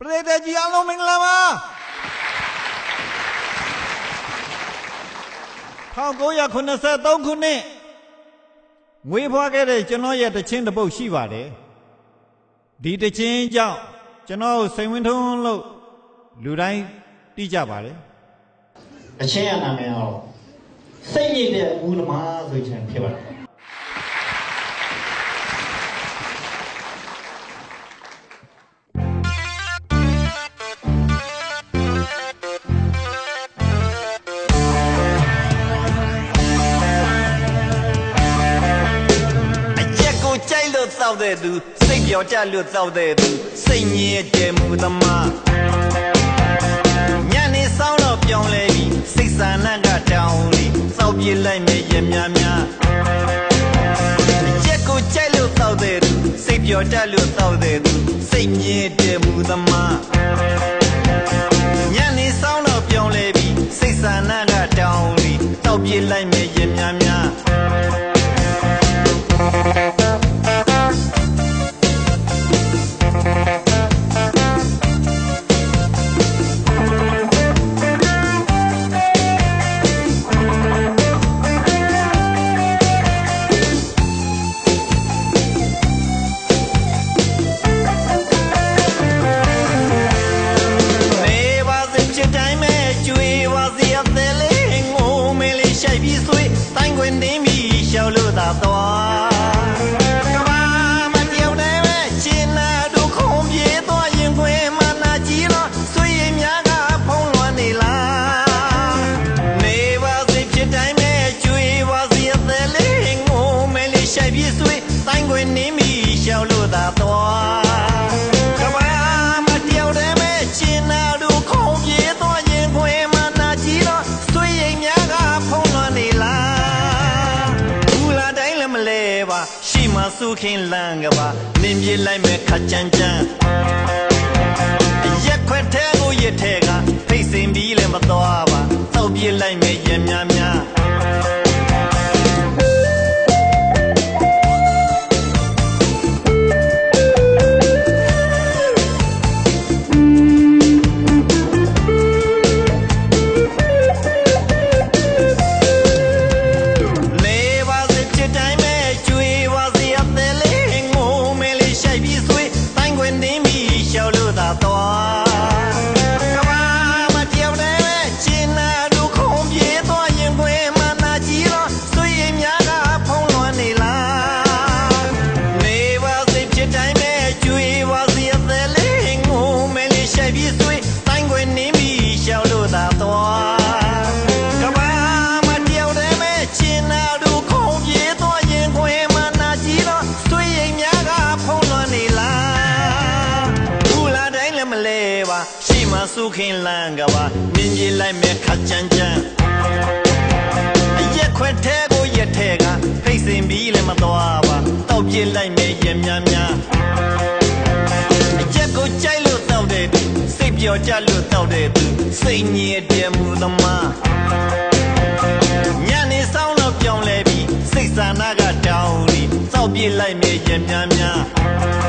ပြည်သူကြီးအားလုံးမင်္ဂလာပါ1983ခုနှစ်ငွေဖွားခဲ့တဲ့ကျွန်တော်ရဲ့တခြင်းတစ်ပုတ်ရှိပါတယ်ဒီတခြင်းကြောင့်ကျွန်တော်စိတ်ဝင်ထုံးလို့လူတိုင်းသိကြပါတယ်တခြင်းရနာမည်တော့စိတ်ရည်တဲ့ဦးသမားဆိုခြင်းဖြစ်ပါတယ်造的都，谁表家了造的都，谁年节目的嘛？年里少了表来比，谁山那个道理，早比来没也面面。结果家了造的都，谁表家了造的都，谁年节目的嘛？年里少了表来比，谁山那个道理，早比来没也面面。苏肯啷个吧，明天来没看讲讲，一块太过一太个，配身比来么多吧，早比来没一面面。苏肯啷个吧，明天来没看讲讲，一块太过一太个，配身比来么多吧，早比来没一面面。结果家里造的都，谁表家里造的都，谁年节目的嘛？年里少了表来比，谁山那个道理，早比来没一面面。